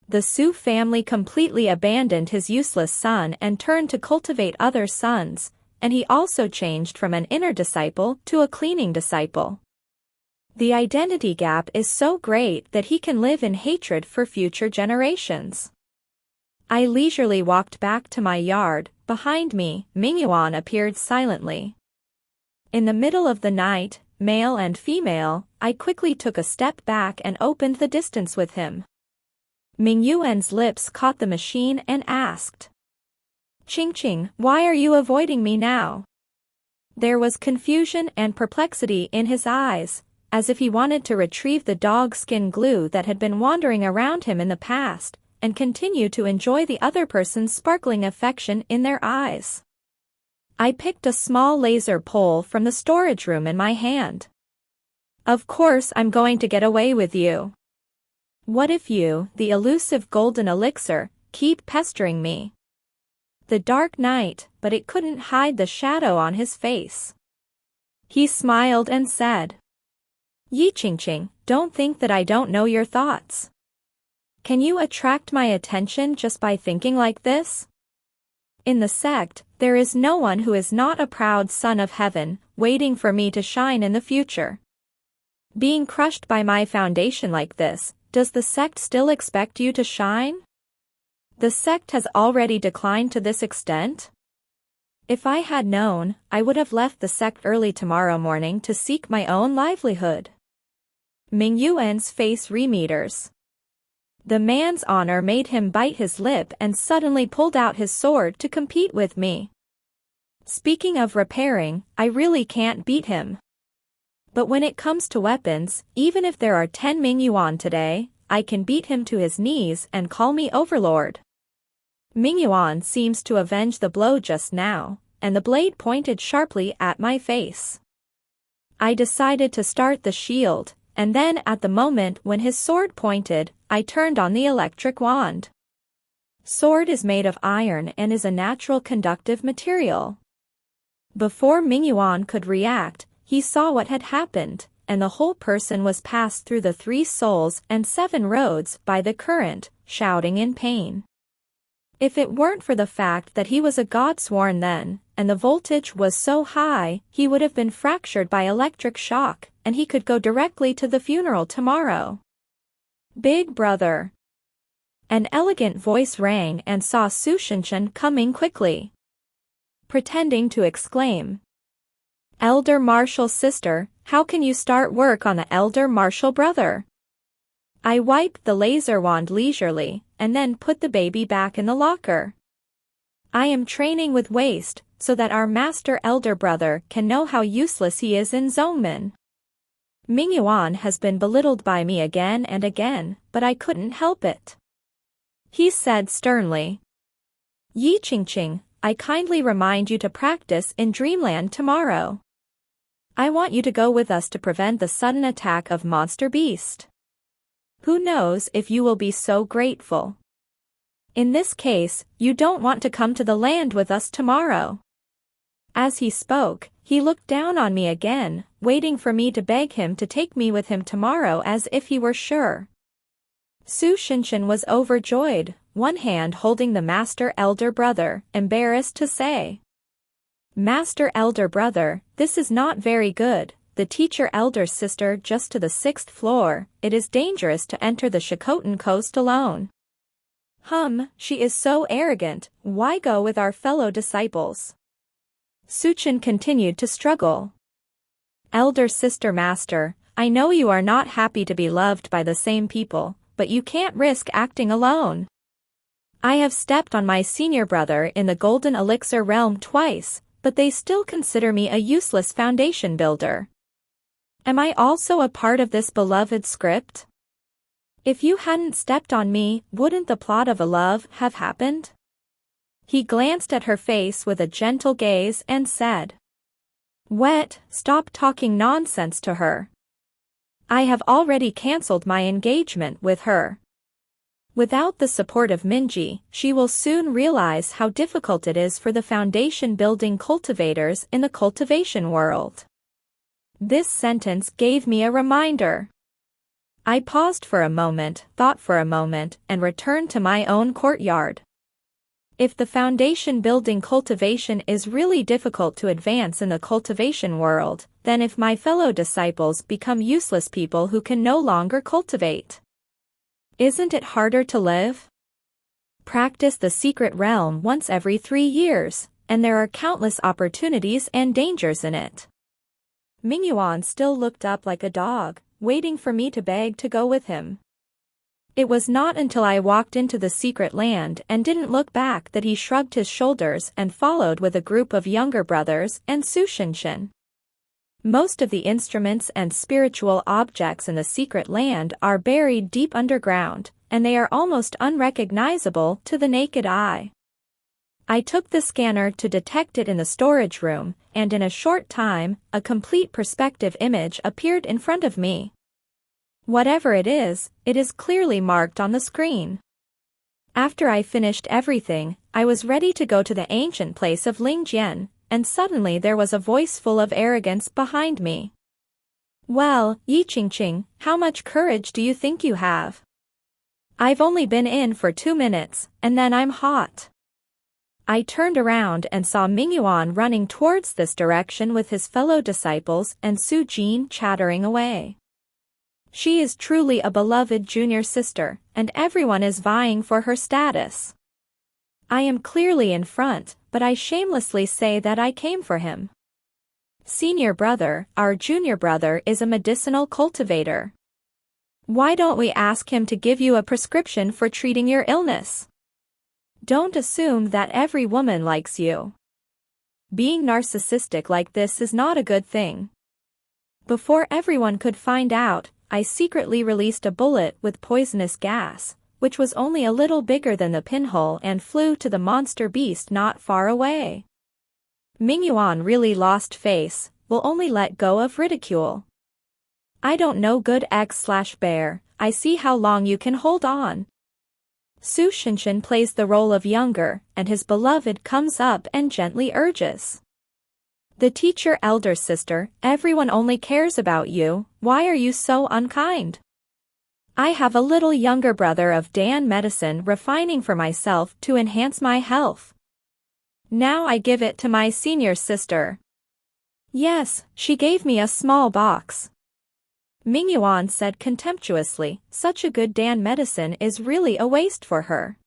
The Su family completely abandoned his useless son and turned to cultivate other sons, and he also changed from an inner disciple to a cleaning disciple. The identity gap is so great that he can live in hatred for future generations. I leisurely walked back to my yard. Behind me, Mingyuan appeared silently. In the middle of the night, male and female, I quickly took a step back and opened the distance with him. Mingyuan's lips caught the machine and asked, "Qingqing, why are you avoiding me now?" There was confusion and perplexity in his eyes, as if he wanted to retrieve the dog skin glue that had been wandering around him in the past, and continue to enjoy the other person's sparkling affection in their eyes. I picked a small laser pole from the storage room in my hand. "Of course I'm going to get away with you. What if you, the elusive golden elixir, keep pestering me?" The dark night, but it couldn't hide the shadow on his face. He smiled and said, "Yi Qingqing, don't think that I don't know your thoughts. Can you attract my attention just by thinking like this? In the sect, there is no one who is not a proud son of heaven, waiting for me to shine in the future. Being crushed by my foundation like this, does the sect still expect you to shine? The sect has already declined to this extent? If I had known, I would have left the sect early tomorrow morning to seek my own livelihood." Mingyuan's face remeters. The man's honor made him bite his lip and suddenly pulled out his sword to compete with me. Speaking of repairing, I really can't beat him. But when it comes to weapons, even if there are 10 Mingyuan today, I can beat him to his knees and call me overlord. Mingyuan seems to avenge the blow just now, and the blade pointed sharply at my face. I decided to start the shield, and then at the moment when his sword pointed, I turned on the electric wand. Sword is made of iron and is a natural conductive material. Before Mingyuan could react, he saw what had happened, and the whole person was passed through the 3 souls and 7 roads by the current, shouting in pain. If it weren't for the fact that he was a god sworn then, and the voltage was so high, he would have been fractured by electric shock, and he could go directly to the funeral tomorrow. "Big brother." An elegant voice rang and saw Su Shinshan coming quickly. Pretending to exclaim, "Elder Marshal sister, how can you start work on the Elder Marshal brother?" I wiped the laser wand leisurely, and then put the baby back in the locker. I am training with waste, so that our master elder brother can know how useless he is in Zongmen. Mingyuan has been belittled by me again and again, but I couldn't help it. He said sternly, "Yi Qingqing, I kindly remind you to practice in Dreamland tomorrow. I want you to go with us to prevent the sudden attack of Monster Beast. Who knows if you will be so grateful. In this case, you don't want to come to the land with us tomorrow." As he spoke, he looked down on me again, waiting for me to beg him to take me with him tomorrow as if he were sure. Su Shinshan was overjoyed, one hand holding the master elder brother, embarrassed to say, "Master elder brother, this is not very good. The teacher elder sister just to the 6th floor, it is dangerous to enter the Shikotan coast alone." She is so arrogant, why go with our fellow disciples? Suchin continued to struggle. "Elder sister master, I know you are not happy to be loved by the same people, but you can't risk acting alone. I have stepped on my senior brother in the golden elixir realm twice, but they still consider me a useless foundation builder. Am I also a part of this beloved script? If you hadn't stepped on me, wouldn't the plot of a love have happened?" He glanced at her face with a gentle gaze and said, "Wet, stop talking nonsense to her. I have already cancelled my engagement with her. Without the support of Minji, she will soon realize how difficult it is for the foundation building cultivators in the cultivation world." This sentence gave me a reminder. I paused for a moment, thought for a moment, and returned to my own courtyard. If the foundation building cultivation is really difficult to advance in the cultivation world, then if my fellow disciples become useless people who can no longer cultivate, isn't it harder to live? Practice the secret realm once every 3 years, and there are countless opportunities and dangers in it. Mingyuan still looked up like a dog, waiting for me to beg to go with him. It was not until I walked into the secret land and didn't look back that he shrugged his shoulders and followed with a group of younger brothers and Su Shinshin. Most of the instruments and spiritual objects in the secret land are buried deep underground, and they are almost unrecognizable to the naked eye. I took the scanner to detect it in the storage room, and in a short time, a complete perspective image appeared in front of me. Whatever it is clearly marked on the screen. After I finished everything, I was ready to go to the ancient place of Lingjian, and suddenly there was a voice full of arrogance behind me. "Well, Yi Qingqing, how much courage do you think you have? I've only been in for 2 minutes, and then I'm hot." I turned around and saw Mingyuan running towards this direction with his fellow disciples and Su Jin chattering away. She is truly a beloved junior sister, and everyone is vying for her status. I am clearly in front, but I shamelessly say that I came for him. Senior brother, our junior brother is a medicinal cultivator. Why don't we ask him to give you a prescription for treating your illness? Don't assume that every woman likes you. Being narcissistic like this is not a good thing. Before everyone could find out, I secretly released a bullet with poisonous gas, which was only a little bigger than the pinhole and flew to the monster beast not far away. Mingyuan really lost face, will only let go of ridicule. I don't know good X/bear, I see how long you can hold on. Su Shinshin plays the role of younger, and his beloved comes up and gently urges. The teacher elder sister, everyone only cares about you, why are you so unkind? I have a little younger brother of Dan medicine refining for myself to enhance my health. Now I give it to my senior sister. Yes, she gave me a small box. Mingyuan said contemptuously, such a good Dan medicine is really a waste for her.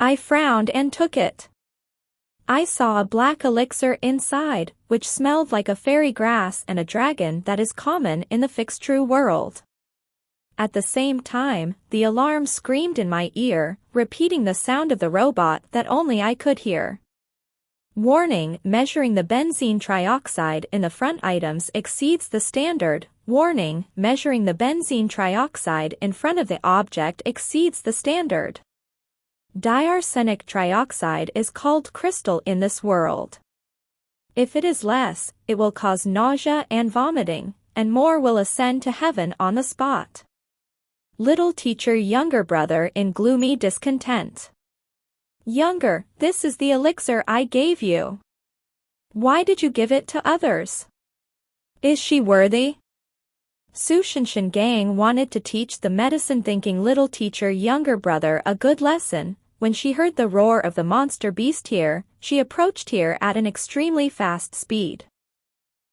I frowned and took it. I saw a black elixir inside, which smelled like a fairy grass and a dragon that is common in the fixed-true world. At the same time, the alarm screamed in my ear, repeating the sound of the robot that only I could hear. Warning, measuring the benzene trioxide in the front items exceeds the standard. Warning, measuring the benzene trioxide in front of the object exceeds the standard. Diarsenic trioxide is called crystal in this world. If it is less, it will cause nausea and vomiting, and more will ascend to heaven on the spot. Little teacher younger brother in gloomy discontent. Younger, this is the elixir I gave you. Why did you give it to others? Is she worthy? Su Shinshin gang wanted to teach the medicine-thinking little teacher younger brother a good lesson. When she heard the roar of the monster beast here, she approached here at an extremely fast speed.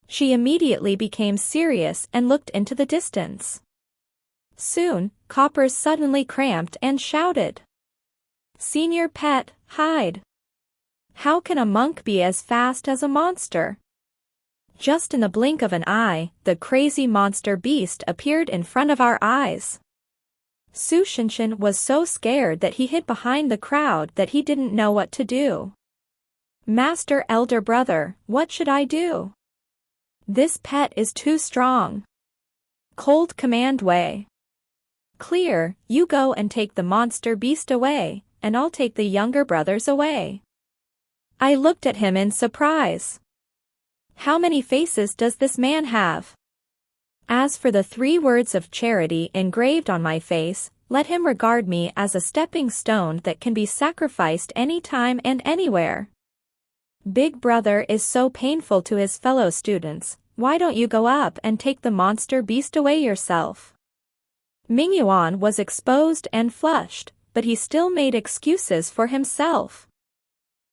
She immediately became serious and looked into the distance. Soon, Coppers suddenly cramped and shouted. Senior pet, hide. How can a monk be as fast as a monster? Just in the blink of an eye, the crazy monster beast appeared in front of our eyes. Su Shinshin was so scared that he hid behind the crowd that he didn't know what to do. Master elder brother, what should I do? This pet is too strong. Cold command way. Clear, you go and take the monster beast away, and I'll take the younger brothers away. I looked at him in surprise. How many faces does this man have? As for the 3 words of charity engraved on my face, let him regard me as a stepping stone that can be sacrificed anytime and anywhere. Big brother is so painful to his fellow students, why don't you go up and take the monster beast away yourself? Mingyuan was exposed and flushed, but he still made excuses for himself.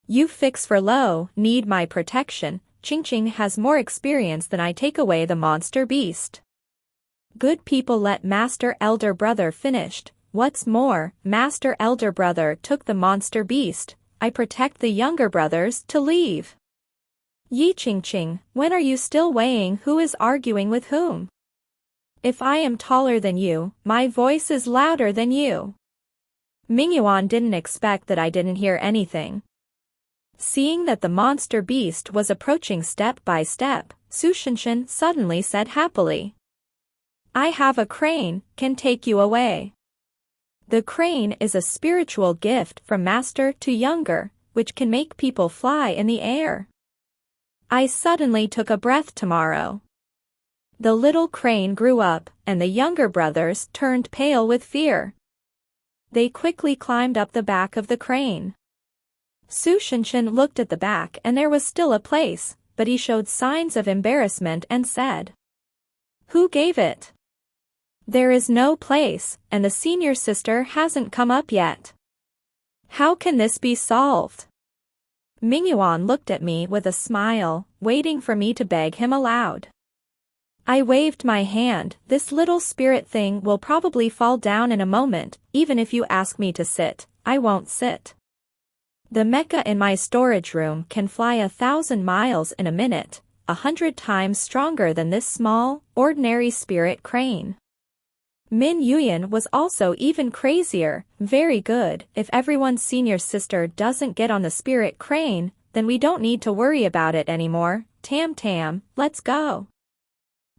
You fix for low, need my protection. Qingqing has more experience than I. Take away the monster beast. Good people let Master Elder Brother finished. What's more, Master Elder Brother took the monster beast. I protect the younger brothers to leave. Yi Qingqing, when are you still weighing who is arguing with whom? If I am taller than you, my voice is louder than you. Mingyuan didn't expect that I didn't hear anything. Seeing that the monster beast was approaching step by step, Su Shinshin suddenly said happily, I have a crane, can take you away. The crane is a spiritual gift from master to younger, which can make people fly in the air. I suddenly took a breath. Tomorrow. The little crane grew up, and the younger brothers turned pale with fear. They quickly climbed up the back of the crane. Su Shinshin looked at the back and there was still a place, but he showed signs of embarrassment and said, Who gave it? There is no place, and the senior sister hasn't come up yet. How can this be solved? Mingyuan looked at me with a smile, waiting for me to beg him aloud. I waved my hand. This little spirit thing will probably fall down in a moment. Even if you ask me to sit, I won't sit. The mecha in my storage room can fly 1,000 miles in a minute, 100 times stronger than this small, ordinary spirit crane. Min Yuyan was also even crazier. Very good, if everyone's senior sister doesn't get on the spirit crane, then we don't need to worry about it anymore. Tam Tam, let's go.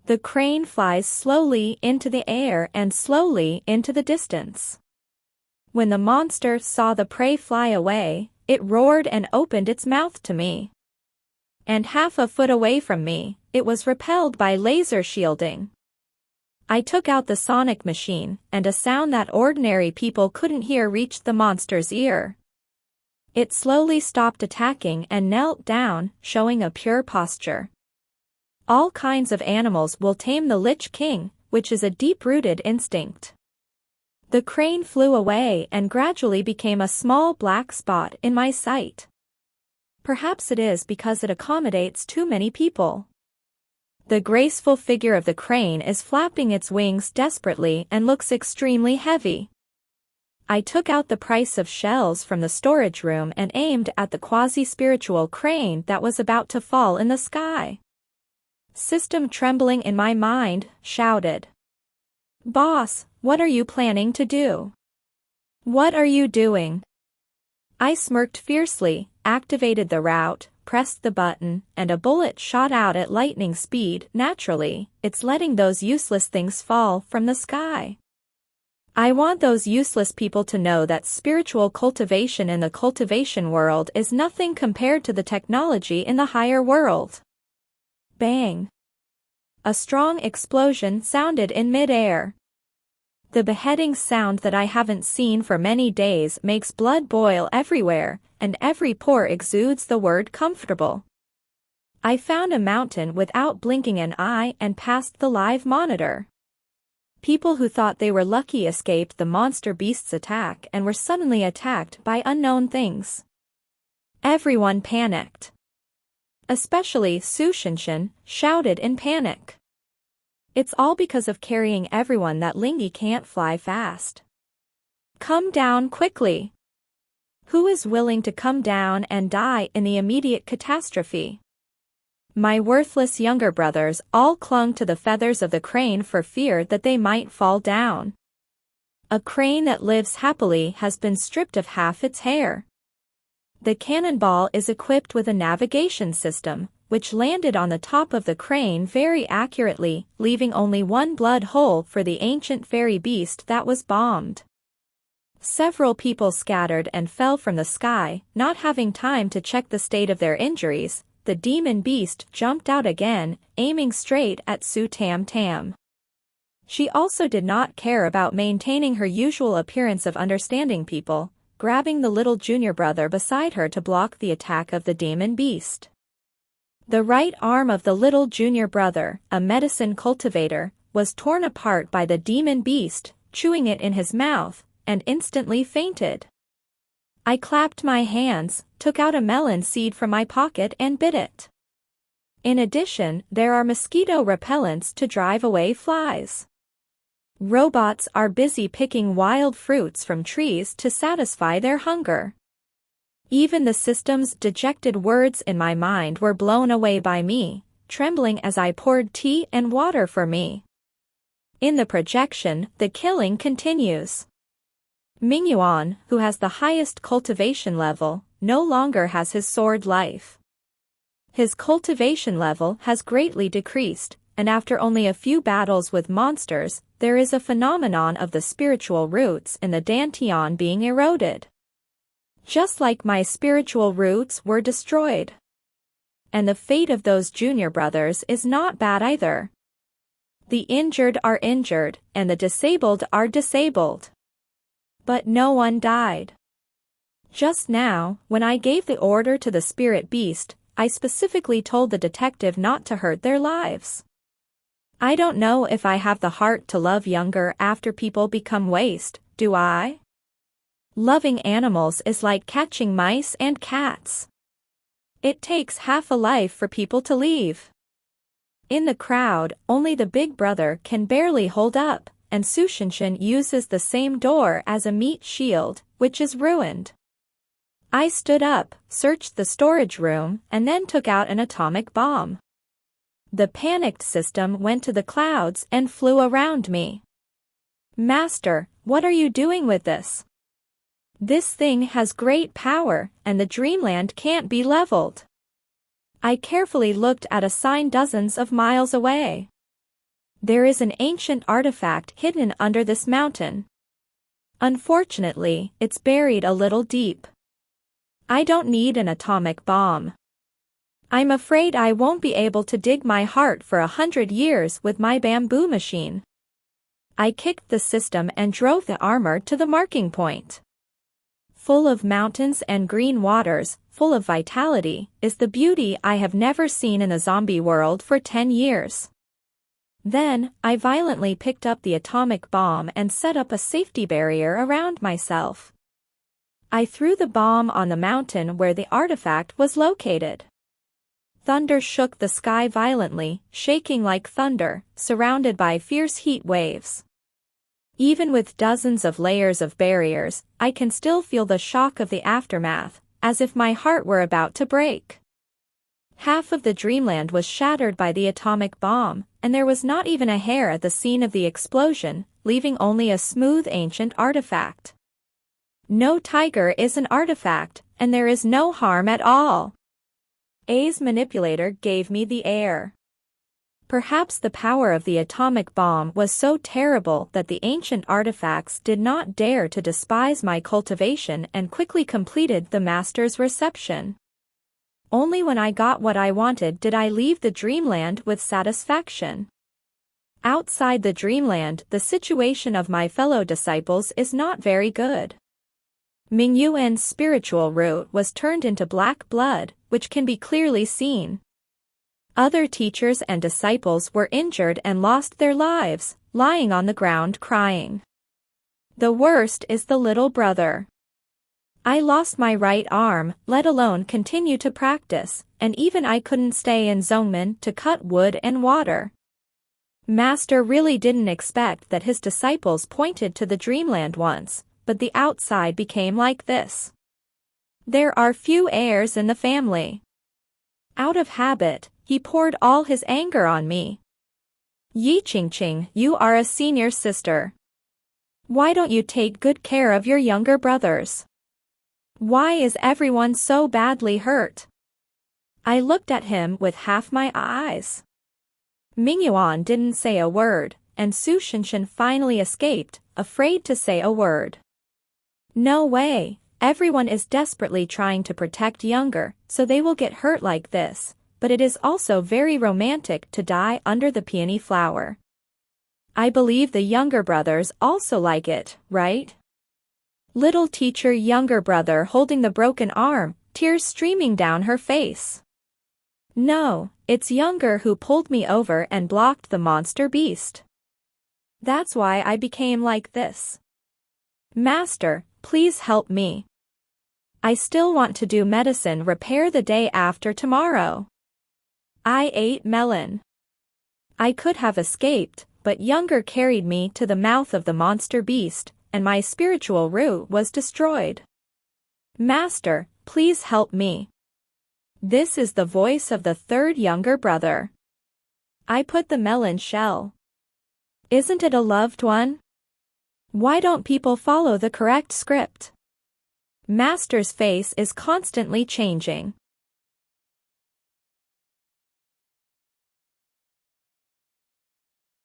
The crane flies slowly into the air and slowly into the distance. When the monster saw the prey fly away, it roared and opened its mouth to me. And half a foot away from me, it was repelled by laser shielding. I took out the sonic machine, and a sound that ordinary people couldn't hear reached the monster's ear. It slowly stopped attacking and knelt down, showing a pure posture. All kinds of animals will tame the Lich King, which is a deep-rooted instinct. The crane flew away and gradually became a small black spot in my sight. Perhaps it is because it accommodates too many people. The graceful figure of the crane is flapping its wings desperately and looks extremely heavy. I took out the price of shells from the storage room and aimed at the quasi-spiritual crane that was about to fall in the sky. System trembling in my mind, shouted. Boss, what are you planning to do? What are you doing? I smirked fiercely, activated the route, pressed the button, and a bullet shot out at lightning speed. Naturally, it's letting those useless things fall from the sky. I want those useless people to know that spiritual cultivation in the cultivation world is nothing compared to the technology in the higher world. Bang! A strong explosion sounded in mid-air. The beheading sound that I haven't seen for many days makes blood boil everywhere, and every pore exudes the word comfortable. I found a mountain without blinking an eye and passed the live monitor. People who thought they were lucky escaped the monster beast's attack and were suddenly attacked by unknown things. Everyone panicked. Especially Su Shinshin, shouted in panic. It's all because of carrying everyone that Lingy can't fly fast. Come down quickly. Who is willing to come down and die in the immediate catastrophe? My worthless younger brothers all clung to the feathers of the crane for fear that they might fall down. A crane that lives happily has been stripped of half its hair. The cannonball is equipped with a navigation system, which landed on the top of the crane very accurately, leaving only one blood hole for the ancient fairy beast that was bombed. Several people scattered and fell from the sky, not having time to check the state of their injuries. The demon beast jumped out again, aiming straight at Su Tam Tam. She also did not care about maintaining her usual appearance of understanding people, grabbing the little junior brother beside her to block the attack of the demon beast. The right arm of the little junior brother, a medicine cultivator, was torn apart by the demon beast, chewing it in his mouth, and instantly fainted. I clapped my hands, took out a melon seed from my pocket and bit it. In addition, there are mosquito repellents to drive away flies. Robots are busy picking wild fruits from trees to satisfy their hunger. Even the system's dejected words in my mind were blown away by me, trembling as I poured tea and water for me. In the projection, the killing continues. Mingyuan, who has the highest cultivation level, no longer has his sword life. His cultivation level has greatly decreased, and after only a few battles with monsters, there is a phenomenon of the spiritual roots in the dantian being eroded. Just like my spiritual roots were destroyed. And the fate of those junior brothers is not bad either. The injured are injured, and the disabled are disabled. But no one died. Just now, when I gave the order to the spirit beast, I specifically told the detective not to hurt their lives. I don't know if I have the heart to love younger after people become waste, do I? Loving animals is like catching mice and cats. It takes half a life for people to leave. In the crowd, only the big brother can barely hold up, and Sushinshin uses the same door as a meat shield, which is ruined. I stood up, searched the storage room, and then took out an atomic bomb. The panicked system went to the clouds and flew around me. Master, what are you doing with this? This thing has great power, and the dreamland can't be leveled. I carefully looked at a sign dozens of miles away. There is an ancient artifact hidden under this mountain. Unfortunately, it's buried a little deep. I don't need an atomic bomb. I'm afraid I won't be able to dig my heart for 100 years with my bamboo machine. I kicked the system and drove the armor to the marking point. Full of mountains and green waters, full of vitality, is the beauty I have never seen in the zombie world for 10 years. Then, I violently picked up the atomic bomb and set up a safety barrier around myself. I threw the bomb on the mountain where the artifact was located. Thunder shook the sky violently, shaking like thunder, surrounded by fierce heat waves. Even with dozens of layers of barriers, I can still feel the shock of the aftermath, as if my heart were about to break. Half of the dreamland was shattered by the atomic bomb, and there was not even a hair at the scene of the explosion, leaving only a smooth ancient artifact. No tiger is an artifact, and there is no harm at all. A's manipulator gave me the air. Perhaps the power of the atomic bomb was so terrible that the ancient artifacts did not dare to despise my cultivation and quickly completed the master's reception. Only when I got what I wanted did I leave the dreamland with satisfaction. Outside the dreamland, the situation of my fellow disciples is not very good. Mingyuan's spiritual root was turned into black blood, which can be clearly seen. Other teachers and disciples were injured and lost their lives, lying on the ground crying. The worst is the little brother. I lost my right arm, let alone continue to practice, and even I couldn't stay in Zongmen to cut wood and water. Master really didn't expect that his disciples pointed to the dreamland once, but the outside became like this. There are few heirs in the family. Out of habit, he poured all his anger on me. Yi Qingqing, you are a senior sister. Why don't you take good care of your younger brothers? Why is everyone so badly hurt? I looked at him with half my eyes. Mingyuan didn't say a word, and Su Shinshin finally escaped, afraid to say a word. No way, everyone is desperately trying to protect younger, so they will get hurt like this, but it is also very romantic to die under the peony flower. I believe the younger brothers also like it, right? Little teacher younger brother holding the broken arm, tears streaming down her face. No, it's younger who pulled me over and blocked the monster beast. That's why I became like this. Master, please help me. I still want to do medicine repair the day after tomorrow. I ate melon. I could have escaped, but Younger carried me to the mouth of the monster beast, and my spiritual root was destroyed. Master, please help me. This is the voice of the third younger brother. I put the melon shell. Isn't it a loved one? Why don't people follow the correct script? Master's face is constantly changing.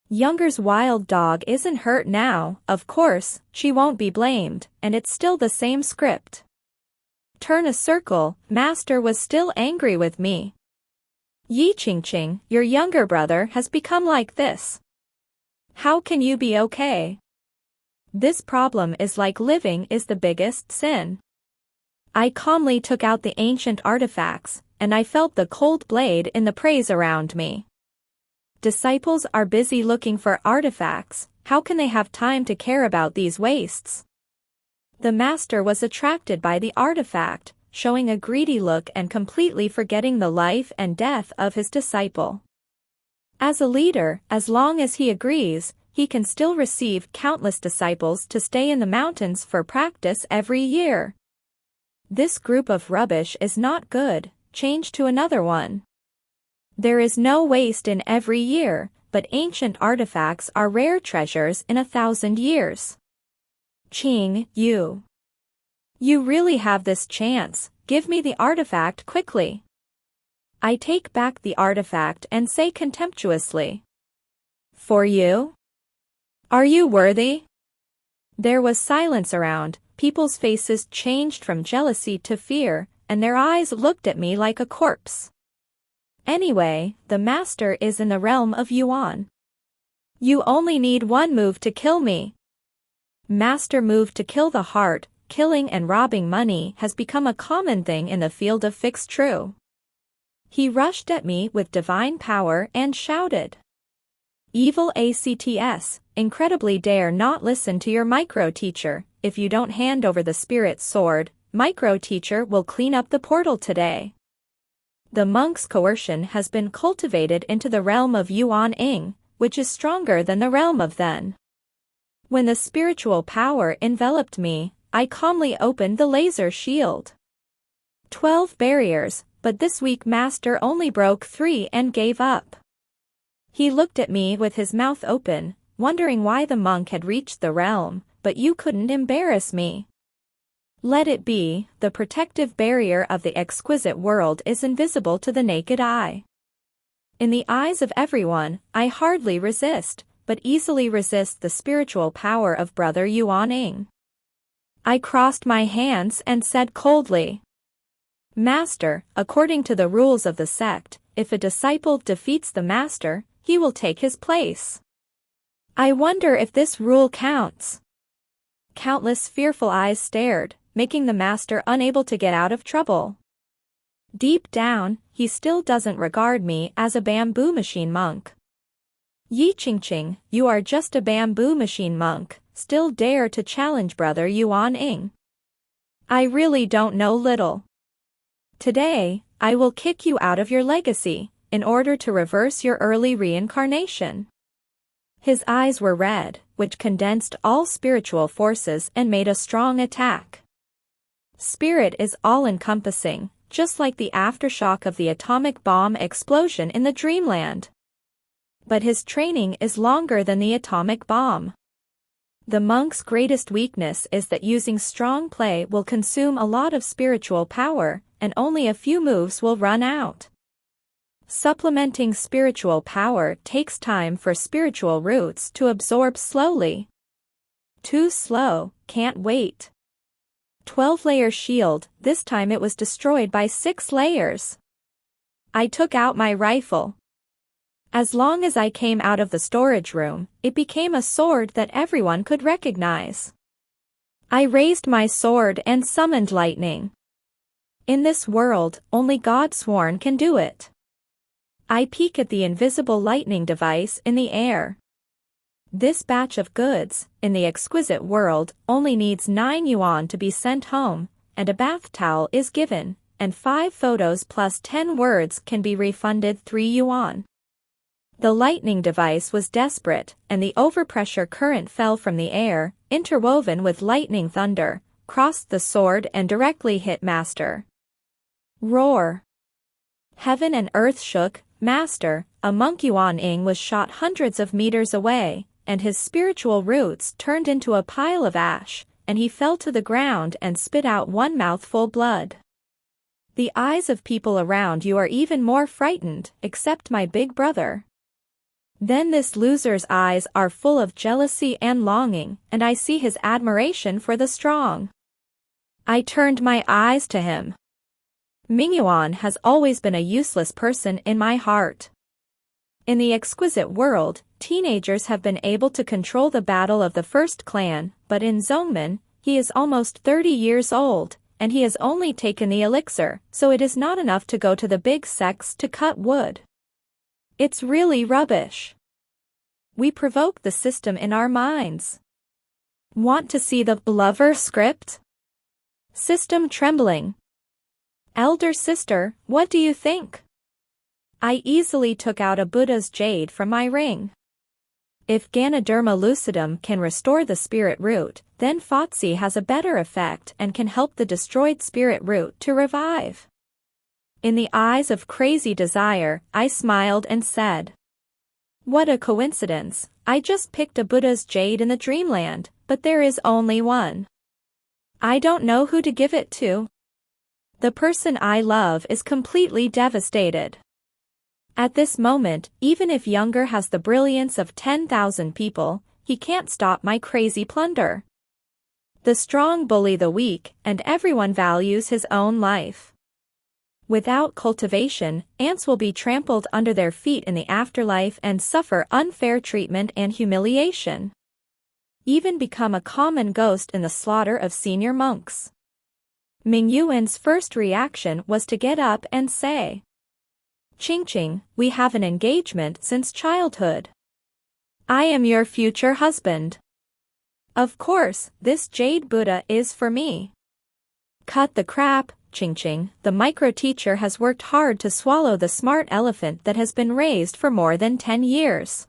Younger's wild dog isn't hurt now, of course, she won't be blamed, and it's still the same script. Turn a circle, Master was still angry with me. Yi Ching Ching, your younger brother has become like this. How can you be okay? This problem is like living is the biggest sin. I calmly took out the ancient artifacts, and I felt the cold blade in the praise around me. Disciples are busy looking for artifacts, how can they have time to care about these wastes? The master was attracted by the artifact, showing a greedy look and completely forgetting the life and death of his disciple. As a leader, as long as he agrees, he can still receive countless disciples to stay in the mountains for practice every year. This group of rubbish is not good, change to another one. There is no waste in every year, but ancient artifacts are rare treasures in 1,000 years. Ching, you really have this chance, give me the artifact quickly. I take back the artifact and say contemptuously. For you? Are you worthy? There was silence around, people's faces changed from jealousy to fear, and their eyes looked at me like a corpse. Anyway, the master is in the realm of Yuan. You only need one move to kill me. Master move to kill the heart, killing and robbing money has become a common thing in the field of fixed true. He rushed at me with divine power and shouted. Evil acts, incredibly dare not listen to your micro-teacher, if you don't hand over the spirit's sword, micro-teacher will clean up the portal today. The monk's coercion has been cultivated into the realm of Yuan-ing, which is stronger than the realm of Then. When the spiritual power enveloped me, I calmly opened the laser shield. 12 barriers, but this weak master only broke 3 and gave up. He looked at me with his mouth open, wondering why the monk had reached the realm, but you couldn't embarrass me. Let it be, the protective barrier of the exquisite world is invisible to the naked eye. In the eyes of everyone, I hardly resist, but easily resist the spiritual power of Brother Yuan-ing. I crossed my hands and said coldly, Master, according to the rules of the sect, if a disciple defeats the master, he will take his place. I wonder if this rule counts. Countless fearful eyes stared, making the master unable to get out of trouble. Deep down, he still doesn't regard me as a bamboo machine monk. Yi Ching Ching, you are just a bamboo machine monk, still dare to challenge Brother Yuan-ing. I really don't know little. Today, I will kick you out of your legacy, in order to reverse your early reincarnation. His eyes were red, which condensed all spiritual forces and made a strong attack. Spirit is all-encompassing, just like the aftershock of the atomic bomb explosion in the dreamland. But his training is longer than the atomic bomb. The monk's greatest weakness is that using strong play will consume a lot of spiritual power, and only a few moves will run out. Supplementing spiritual power takes time for spiritual roots to absorb slowly. Too slow, can't wait. 12-layer shield, this time it was destroyed by 6 layers. I took out my rifle. As long as I came out of the storage room, it became a sword that everyone could recognize. I raised my sword and summoned lightning. In this world, only God sworn can do it. I peek at the invisible lightning device in the air. This batch of goods, in the exquisite world, only needs 9 yuan to be sent home, and a bath towel is given, and 5 photos plus 10 words can be refunded 3 yuan. The lightning device was desperate, and the overpressure current fell from the air, interwoven with lightning thunder, crossed the sword and directly hit Master. Roar! Heaven and earth shook. Master, a monk Yuan Ing, was shot hundreds of meters away, and his spiritual roots turned into a pile of ash, and he fell to the ground and spit out one mouthful blood. The eyes of people around you are even more frightened, except my big brother. Then this loser's eyes are full of jealousy and longing, and I see his admiration for the strong. I turned my eyes to him. Mingyuan has always been a useless person in my heart. In the exquisite world, teenagers have been able to control the battle of the first clan, but in Zhongmen, he is almost 30 years old, and he has only taken the elixir, so it is not enough to go to the big sects to cut wood. It's really rubbish. We provoke the system in our minds. Want to see the lover script? System trembling. Elder sister, what do you think? I easily took out a Buddha's jade from my ring. If Ganoderma lucidum can restore the spirit root, then Fotzi has a better effect and can help the destroyed spirit root to revive. In the eyes of crazy desire, I smiled and said, "What a coincidence, I just picked a Buddha's jade in the dreamland, but there is only one. I don't know who to give it to. The person I love is completely devastated." At this moment, even if Younger has the brilliance of 10,000 people, he can't stop my crazy plunder. The strong bully the weak, and everyone values his own life. Without cultivation, ants will be trampled under their feet in the afterlife and suffer unfair treatment and humiliation. Even become a common ghost in the slaughter of senior monks. Ming Yuan's first reaction was to get up and say, "Qingqing, we have an engagement since childhood. I am your future husband. Of course, this jade Buddha is for me." Cut the crap, Qingqing. The micro-teacher has worked hard to swallow the smart elephant that has been raised for more than 10 years.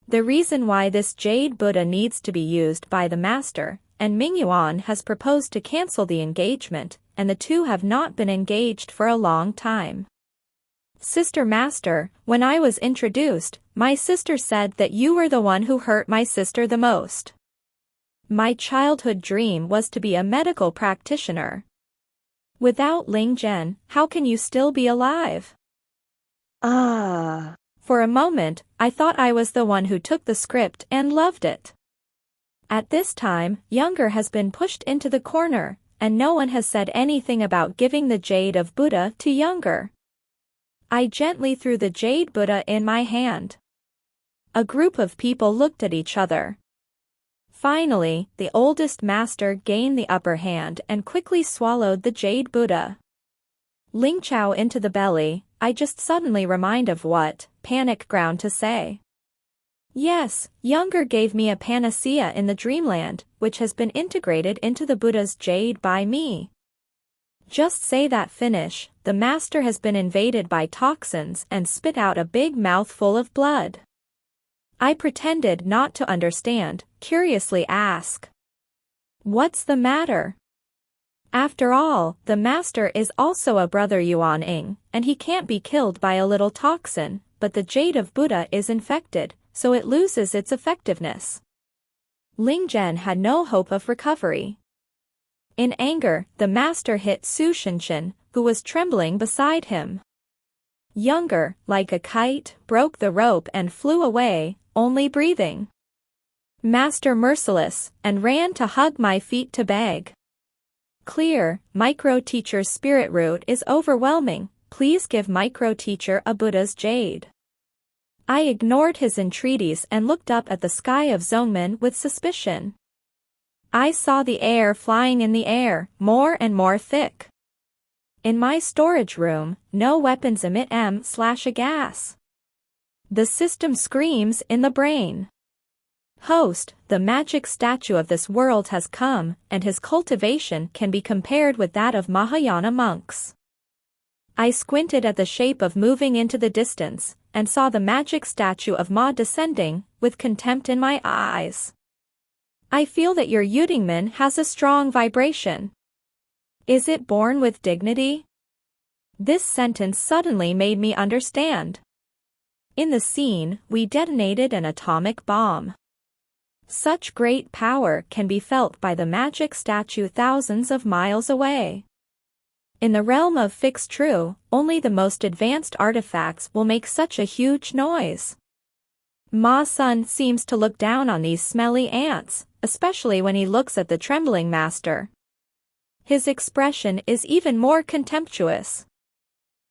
The reason why this jade Buddha needs to be used by the master, and Mingyuan has proposed to cancel the engagement, and the two have not been engaged for a long time. Sister Master, when I was introduced, my sister said that you were the one who hurt my sister the most. My childhood dream was to be a medical practitioner. Without Ling Zhen, how can you still be alive? For a moment, I thought I was the one who took the script and loved it. At this time, Younger has been pushed into the corner, and no one has said anything about giving the jade of Buddha to Younger. I gently threw the jade Buddha in my hand. A group of people looked at each other. Finally, the oldest master gained the upper hand and quickly swallowed the jade Buddha. Ling Chao into the belly. I just suddenly remind of what panic ground to say. Yes, Younger gave me a panacea in the dreamland, which has been integrated into the Buddha's jade by me. Just say that finish. The master has been invaded by toxins and spit out a big mouthful of blood. I pretended not to understand, curiously ask, "What's the matter?" After all, the master is also a brother Yuan Ing, and he can't be killed by a little toxin, but the jade of Buddha is infected, so it loses its effectiveness. Ling Zhen had no hope of recovery. In anger, the master hit Su Shinshin, who was trembling beside him. Younger, like a kite, broke the rope and flew away, only breathing. Master merciless, and ran to hug my feet to beg. Clear, micro-teacher's spirit root is overwhelming, please give micro-teacher a Buddha's jade. I ignored his entreaties and looked up at the sky of Zhongmen with suspicion. I saw the air flying in the air, more and more thick. In my storage room, no weapons emit a gas. The system screams in the brain. Host, the magic statue of this world has come, and his cultivation can be compared with that of Mahayana monks. I squinted at the shape of moving into the distance, and saw the magic statue of Ma descending, with contempt in my eyes. I feel that your Yudingman has a strong vibration. Is it born with dignity? This sentence suddenly made me understand. In the scene, we detonated an atomic bomb. Such great power can be felt by the magic statue thousands of miles away. In the realm of fixed true, only the most advanced artifacts will make such a huge noise. Ma-sun seems to look down on these smelly ants, especially when he looks at the trembling master. His expression is even more contemptuous.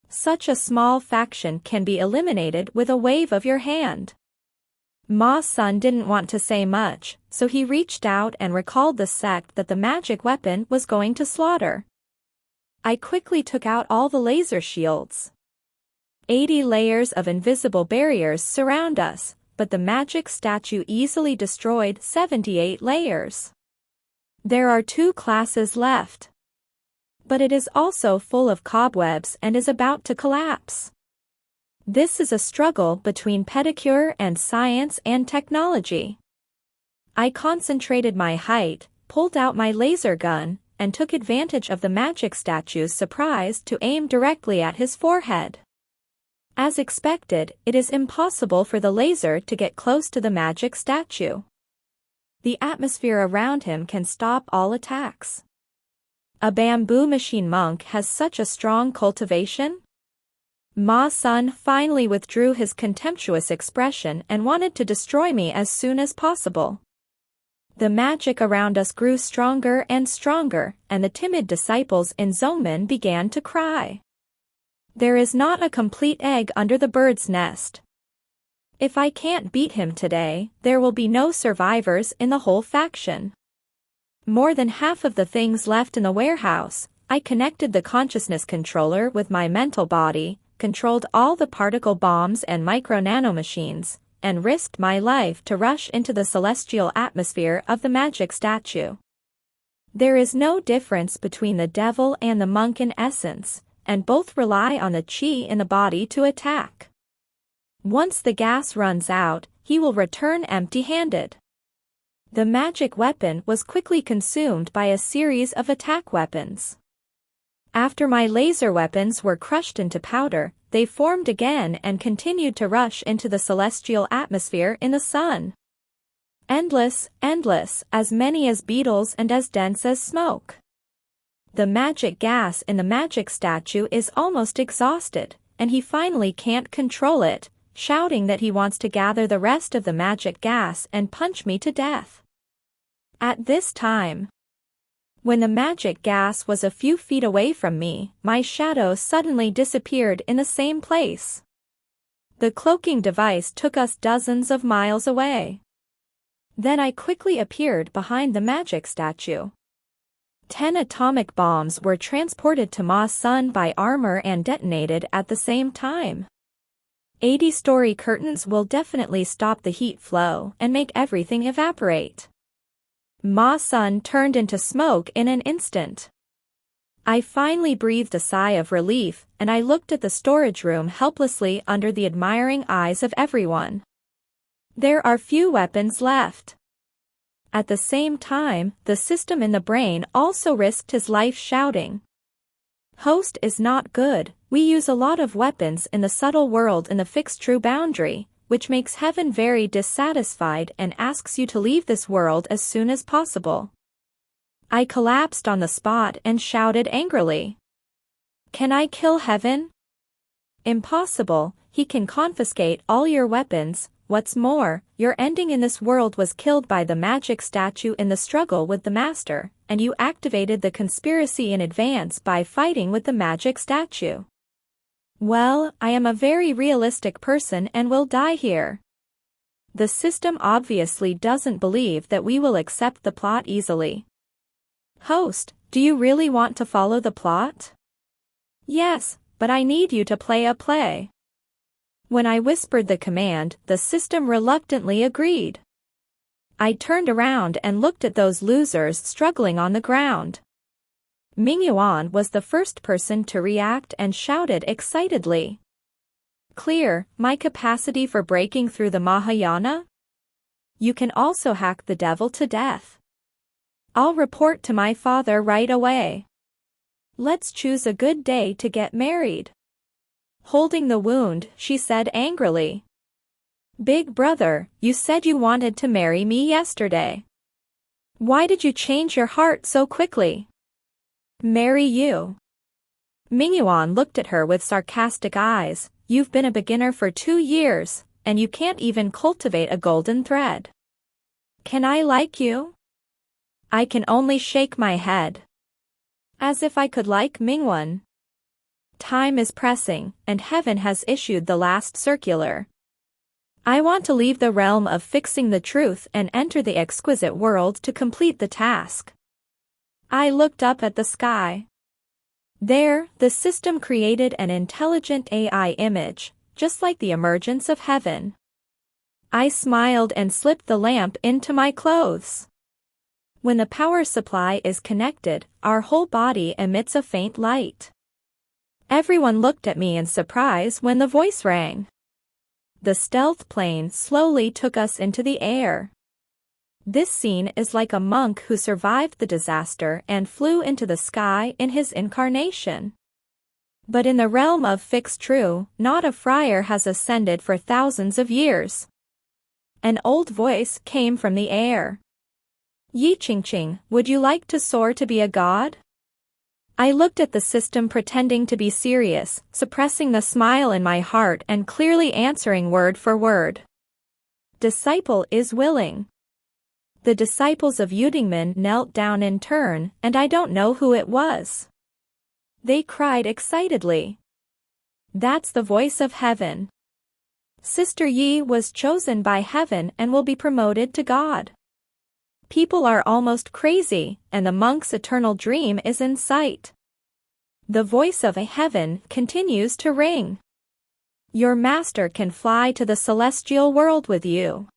Such a small faction can be eliminated with a wave of your hand. Ma-sun didn't want to say much, so he reached out and recalled the sect that the magic weapon was going to slaughter. I quickly took out all the laser shields. 80 layers of invisible barriers surround us, but the magic statue easily destroyed 78 layers. There are 2 classes left. But it is also full of cobwebs and is about to collapse. This is a struggle between pedicure and science and technology. I concentrated my height, pulled out my laser gun, and took advantage of the magic statue's surprise to aim directly at his forehead. As expected, it is impossible for the laser to get close to the magic statue. The atmosphere around him can stop all attacks. A bamboo machine monk has such a strong cultivation? Ma-sun finally withdrew his contemptuous expression and wanted to destroy me as soon as possible. The magic around us grew stronger and stronger, and the timid disciples in Zongmen began to cry. There is not a complete egg under the bird's nest. If I can't beat him today, there will be no survivors in the whole faction. More than half of the things left in the warehouse, I connected the consciousness controller with my mental body, controlled all the particle bombs and micro-nanomachines, and risked my life to rush into the celestial atmosphere of the magic statue. There is no difference between the devil and the monk in essence, and both rely on the qi in the body to attack. Once the gas runs out, he will return empty-handed. The magic weapon was quickly consumed by a series of attack weapons. After my laser weapons were crushed into powder, they formed again and continued to rush into the celestial atmosphere in the sun. Endless, as many as beetles and as dense as smoke. The magic gas in the magic statue is almost exhausted, and he finally can't control it, shouting that he wants to gather the rest of the magic gas and punch me to death. At this time, when the magic gas was a few feet away from me, my shadow suddenly disappeared in the same place. The cloaking device took us dozens of miles away. Then I quickly appeared behind the magic statue. 10 atomic bombs were transported to Ma-sun by armor and detonated at the same time. 80-story curtains will definitely stop the heat flow and make everything evaporate. Ma-sun turned into smoke in an instant. I finally breathed a sigh of relief, and I looked at the storage room helplessly under the admiring eyes of everyone. There are few weapons left. At the same time, the system in the brain also risked his life, shouting, "Host is not good. We use a lot of weapons in the subtle world in the fixed true boundary, which makes heaven very dissatisfied and asks you to leave this world as soon as possible." I collapsed on the spot and shouted angrily, "Can I kill heaven?" "Impossible. He can confiscate all your weapons. What's more, your ending in this world was killed by the magic statue in the struggle with the master, and you activated the conspiracy in advance by fighting with the magic statue." "Well, I am a very realistic person and will die here." The system obviously doesn't believe that we will accept the plot easily. "Host, do you really want to follow the plot?" "Yes, but I need you to play a play." When I whispered the command, the system reluctantly agreed. I turned around and looked at those losers struggling on the ground. Mingyuan was the first person to react and shouted excitedly. Clear, my capacity for breaking through the Mahayana? You can also hack the devil to death. I'll report to my father right away. Let's choose a good day to get married. Holding the wound, she said angrily. Big brother, you said you wanted to marry me yesterday. Why did you change your heart so quickly? Marry you. Mingyuan looked at her with sarcastic eyes. You've been a beginner for 2 years, and you can't even cultivate a golden thread. Can I like you? I can only shake my head. As if I could like Mingyuan. Time is pressing, and heaven has issued the last circular. I want to leave the realm of fixing the truth and enter the exquisite world to complete the task. I looked up at the sky. There, the system created an intelligent AI image, just like the emergence of heaven. I smiled and slipped the lamp into my clothes. When the power supply is connected, our whole body emits a faint light. Everyone looked at me in surprise when the voice rang. The stealth plane slowly took us into the air. This scene is like a monk who survived the disaster and flew into the sky in his incarnation. But in the realm of fixed true, not a friar has ascended for thousands of years. An old voice came from the air. Yi Qingqing, would you like to soar to be a god? I looked at the system pretending to be serious, suppressing the smile in my heart and clearly answering word for word. Disciple is willing. The disciples of Yudingmen knelt down in turn, and I don't know who it was. They cried excitedly. That's the voice of heaven. Sister Yi was chosen by heaven and will be promoted to God. People are almost crazy, and the monk's eternal dream is in sight. The voice of heaven continues to ring. Your master can fly to the celestial world with you.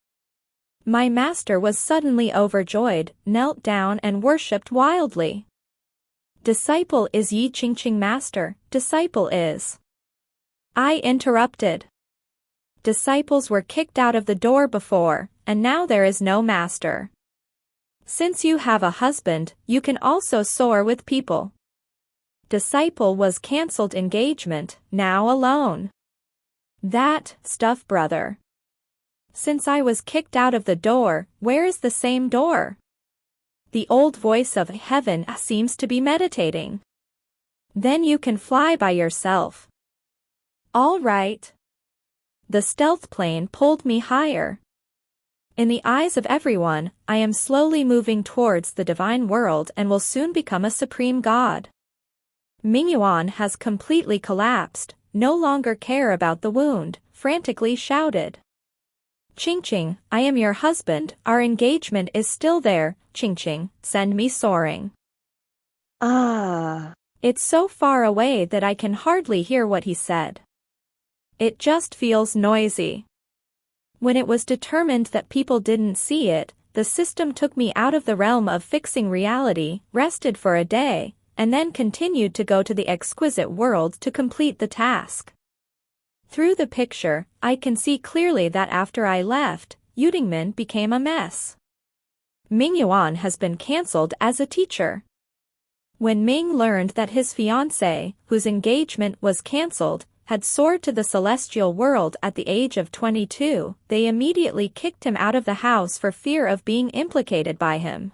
My master was suddenly overjoyed, knelt down and worshipped wildly. Disciple is Yi Qingqing master, disciple is. I interrupted. Disciples were kicked out of the door before, and now there is no master. Since you have a husband, you can also soar with people. Disciple was cancelled engagement, now alone. That stuff, brother. Since I was kicked out of the door, where is the same door? The old voice of heaven seems to be meditating. Then you can fly by yourself. All right. The stealth plane pulled me higher. In the eyes of everyone, I am slowly moving towards the divine world and will soon become a supreme god. Mingyuan has completely collapsed, no longer care about the wound, frantically shouted. Qingqing, I am your husband, our engagement is still there, Qingqing, send me soaring. It's so far away that I can hardly hear what he said. It just feels noisy. When it was determined that people didn't see it, the system took me out of the realm of fixing reality, rested for a day, and then continued to go to the exquisite world to complete the task. Through the picture, I can see clearly that after I left, Yudingmen became a mess. Mingyuan has been cancelled as a teacher. When Ming learned that his fiancée, whose engagement was cancelled, had soared to the celestial world at the age of 22, they immediately kicked him out of the house for fear of being implicated by him.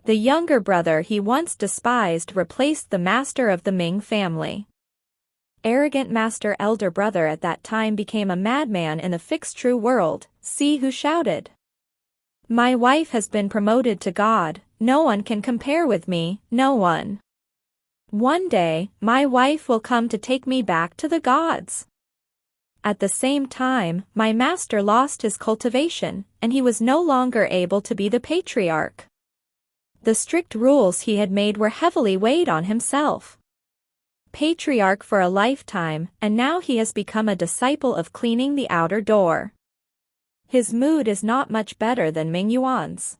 The younger brother he once despised replaced the master of the Ming family. Arrogant master elder brother at that time became a madman in the fixed true world, see who shouted. My wife has been promoted to God, no one can compare with me, no one. One day, my wife will come to take me back to the gods. At the same time, my master lost his cultivation, and he was no longer able to be the patriarch. The strict rules he had made were heavily weighed on himself. Patriarch for a lifetime, and now he has become a disciple of cleaning the outer door. His mood is not much better than Ming Yuan's.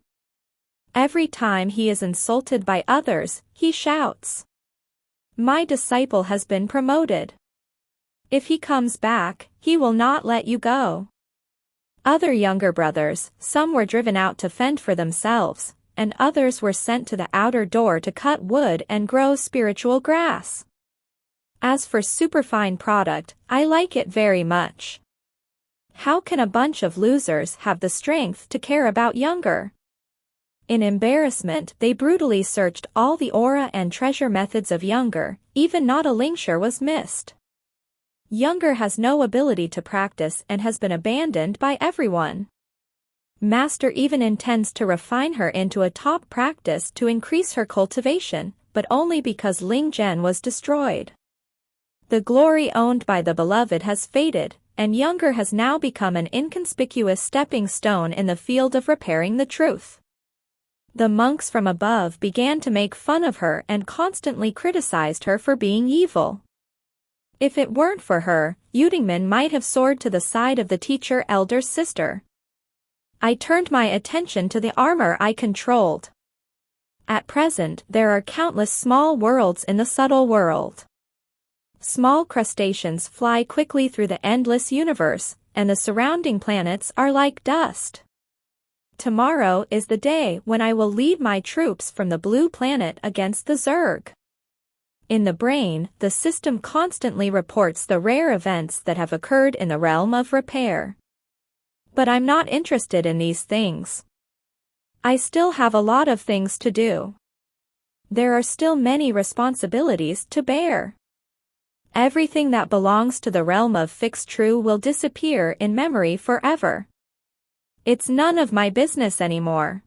Every time he is insulted by others, he shouts, "My disciple has been promoted. If he comes back, he will not let you go." Other younger brothers, some were driven out to fend for themselves, and others were sent to the outer door to cut wood and grow spiritual grass. As for superfine product, I like it very much. How can a bunch of losers have the strength to care about younger? In embarrassment, they brutally searched all the aura and treasure methods of younger, even not a linkshare was missed. Younger has no ability to practice and has been abandoned by everyone. Master even intends to refine her into a top practice to increase her cultivation, but only because Ling Zhen was destroyed. The glory owned by the beloved has faded, and Younger has now become an inconspicuous stepping stone in the field of repairing the truth. The monks from above began to make fun of her and constantly criticized her for being evil. If it weren't for her, Yudingman might have soared to the side of the teacher elder's sister. I turned my attention to the armor I controlled. At present, there are countless small worlds in the subtle world. Small crustaceans fly quickly through the endless universe, and the surrounding planets are like dust. Tomorrow is the day when I will lead my troops from the blue planet against the Zerg. In the brain, the system constantly reports the rare events that have occurred in the realm of repair. But I'm not interested in these things. I still have a lot of things to do. There are still many responsibilities to bear. Everything that belongs to the realm of fixed true will disappear in memory forever. It's none of my business anymore.